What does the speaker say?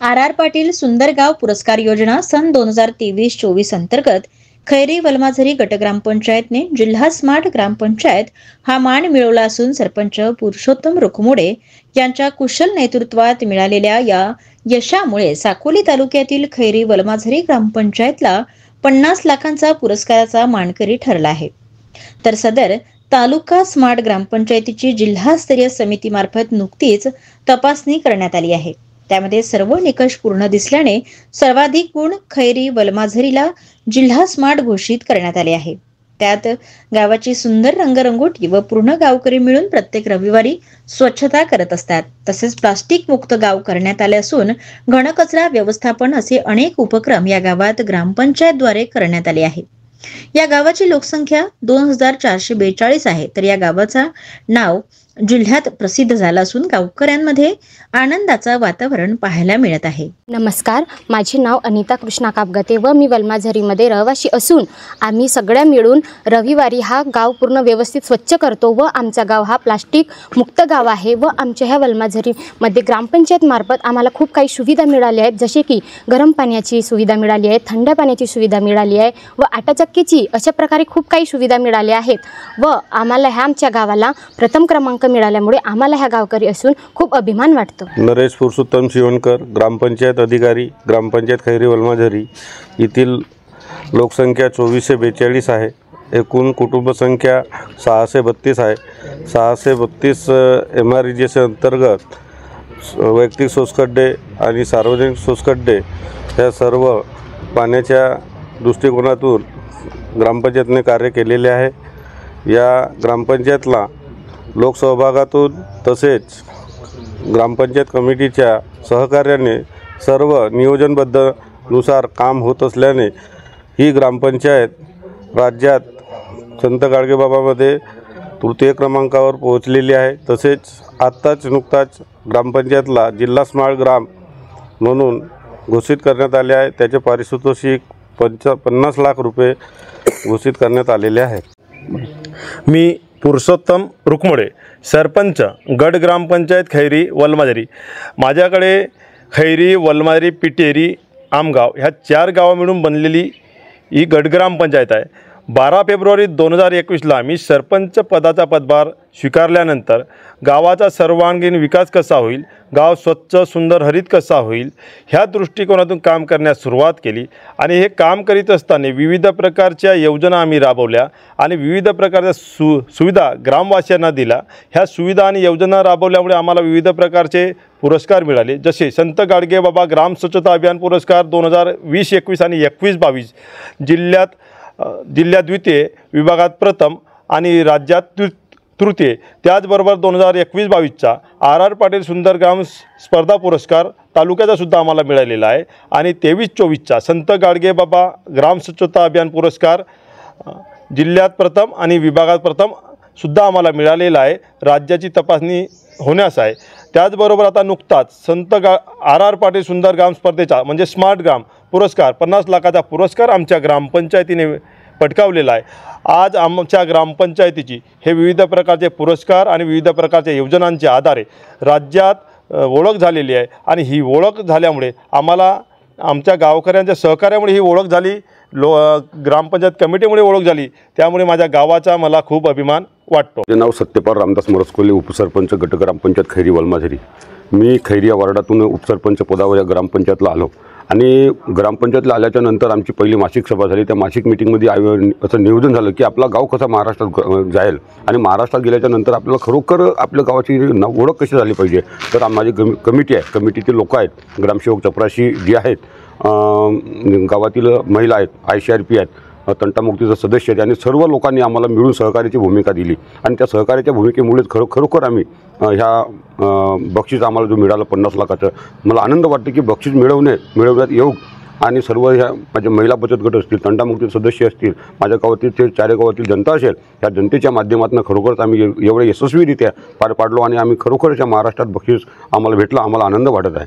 R Patil सुंदरगाव पुरस्कार योजना सन 2023-24 अंतर्गत खैरी वलमाझरी गटग्रामपंचायतने जिल्हा स्मार्ट ग्रामपंचायत हा मान मिळवला असून सरपंच पुरुषोत्तम रुखमुडे यांच्या कुशल नेतृत्वात मिळालेल्या या यशामुळे साकोली तालुक्यातील खैरी वलमाझरी ग्रामपंचायतला 50 लाखांचा पुरस्काराचा मानकरी ठरला आहे। तर सदर तालुका स्मार्ट ग्रामपंचायतीची जिल्हास्तरीय समितीमार्फत नुकतीच तपासणी करण्यात आली आहे। त्यामध्ये सर्व निकष पूर्ण दिसल्याने सर्वाधिक गुण खैरी वलमाझरीला जिल्हा स्मार्ट घोषित करण्यात आले आहे। त्यात गावाची सुंदर रंगरंगोटी व पूर्ण गावकरी मिळून प्रत्येक रविवारी स्वच्छता करत असतात। तसेच प्लास्टिक मुक्त गाव करण्यात आले असून घनकचरा व्यवस्थापन असे अनेक उपक्रम या गावात ग्रामपंचायतद्वारे करण्यात आले आहे। या गावाची लोकसंख्या 2442 आहे। तर या गावाचा नाव जिल्ह्यात प्रसिद्ध झाला असून गावकऱ्यांमध्ये आनंदाचा वातावरण पाहायला मिळत आहे। नमस्कार, माझे नाव अनिता कृष्णा कापगते व मी वलमाझरीमध्ये रहिवासी असून आम्ही सगळ्या मिळून रविवारी हा गाव पूर्ण व्यवस्थित स्वच्छ करतो व आमचा गाव हा प्लास्टिक मुक्त गाव आहे। व आमच्या ह्या वलमाझरीमध्ये ग्रामपंचायत मार्फत आम्हाला खूप काही सुविधा मिळाल्या आहेत, जसे की गरम पाण्याची सुविधा मिळाली आहे, थंड पाण्याची सुविधा मिळाली आहे व आटाचक्कीची अशा प्रकारे खूप काही सुविधा मिळाल्या आहेत। व आम्हाला ह्या आमच्या गावाला प्रथम क्रमांक मिळाल्यामुळे आम्हाला ह्या गावकरी असून खूप अभिमान वाटतो। नरेश पुरुषोत्तम शिवणकर, ग्रामपंचायत अधिकारी, ग्रामपंचायत खैरी वलमाझरी येथील लोकसंख्या 2442 आहे। एकूण कुटुंब संख्या 632 आहे। 632 MRGS अंतर्गत वैयक्तिक शोषखड्डे आणि सार्वजनिक शोषखड्डे ह्या सर्व पाण्याच्या दृष्टिकोनातून ग्रामपंचायतने कार्य केलेले आहे। या ग्रामपंचायतला लोकसहभागातून तसेच ग्रामपंचायत कमिटीच्या सहकार्याने सर्व नियोजनबद्धनुसार काम होत असल्याने ही ग्रामपंचायत राज्यात संत गाडगेबाबामध्ये तृतीय क्रमांकावर पोहोचलेली आहे। तसेच नुकताच ग्रामपंचायतला जिल्हा स्मार्ट ग्राम म्हणून घोषित करण्यात आले आहे। त्याचे पारितोषिक 50 लाख रुपये घोषित करण्यात आलेले आहेत। मी पुरुषोत्तम रुखमुडे, सरपंच गट ग्रामपंचायत खैरी वलमाझरी। माझ्याकडे खैरी, वलमाझरी, पिटेरी, आमगाव ह्या 4 गावं मिळून बनलेली ही गट ग्रामपंचायत आहे। 12 फेब्रुवारी 2021ला मी सरपंच पदाचा पदभार स्वीकारल्यानंतर गावाचा सर्वांगीण विकास कसा होईल, गाव स्वच्छ सुंदर हरित कसा होईल ह्या दृष्टिकोनातून काम करण्यास सुरुवात केली। आणि हे काम करीत असताना विविध प्रकारच्या योजना आम्ही राबवल्या आणि विविध प्रकारच्या सुविधा ग्रामवासियांना दिल्या। ह्या सुविधा आणि योजना राबवल्यामुळे आम्हाला विविध प्रकारचे पुरस्कार मिळाले, जसे संत गाडगेबाबा ग्राम स्वच्छता अभियान पुरस्कार 2020-21 आणि 21-22 जिल्ह्यात द्वितीय, विभागात प्रथम आणि राज्यात तृतीय। त्याचबरोबर 2021-22चा आर पाटील सुंदरगाव स्पर्धा पुरस्कार तालुक्याचा सुद्धा आम्हाला मिळालेला आहे। आणि 23-24चा संत गाडगेबाबा ग्राम स्वच्छता अभियान पुरस्कार जिल्ह्यात प्रथम आणि विभागात प्रथम सुद्धा आम्हाला मिळालेला आहे। राज्याची तपासणी होण्यास आहे। त्याचबरोबर आता नुकताच संत आर पाटील सुंदरगाव स्पर्धेचा म्हणजे स्मार्ट ग्राम पुरस्कार 50 लाखाचा पुरस्कार आमच्या ग्रामपंचायतीने पटकावलेला आहे। आज आमच्या ग्रामपंचायतीची हे विविध प्रकारचे पुरस्कार आणि विविध प्रकारच्या योजनांच्या आधारे राज्यात ओळख झालेली आहे। आणि ही ओळख झाल्यामुळे आम्हाला आमच्या गावकऱ्यांच्या सहकार्यामुळे ही ओळख झाली, ग्रामपंचायत कमिटीमुळे ओळख झाली। त्यामुळे माझ्या गावाचा मला खूप अभिमान वाटतो। माझे नाव सत्यपाल रामदास मरसकोले, उपसरपंच गट ग्रामपंचायत खैरी वलमाझरी। मी खैरी या वार्डातून उपसरपंच पदावर या ग्रामपंचायतला आलो आणि ग्रामपंचायतला आल्याच्या नंतर आमची पहिली मासिक सभा झाली। त्या मासिक मीटिंगमध्ये असं नियोजन झालं की आपला गाव कसा महाराष्ट्रात जाईल आणि महाराष्ट्रात गेल्याच्या नंतर आपल्याला खरोखर आपल्या गावाची ओळख कशी झाली पाहिजे। तर माझी कमिटी आहे, कमिटीतील लोक आहेत, ग्रामसेवक चपराशी जे आहेत, गावातील महिला आहेत, ICRP आहेत, तंटामुक्तीचा सदस्य आहेत आणि सर्व लोकांनी आम्हाला मिळून सहकार्याची भूमिका दिली। आणि त्या सहकार्याच्या भूमिकेमुळेच खरोखर आम्ही ह्या बक्षीस आम्हाला जो मिळालं 50 लाखाचं, मला आनंद वाटतो की बक्षीस मिळवण्यात योग आणि सर्व ह्या माझ्या महिला बचत गट असतील, तंटामुक्ती सदस्य असतील, माझ्या गावातील ते 4 गावातील जनता असेल, या जनतेच्या माध्यमातून खरोखरच आम्ही एवढे यशस्वीरित्या पार पाडलो आणि आम्ही खरोखरच या महाराष्ट्रात बक्षीस आम्हाला भेटलं, आम्हाला आनंद वाटत आहे।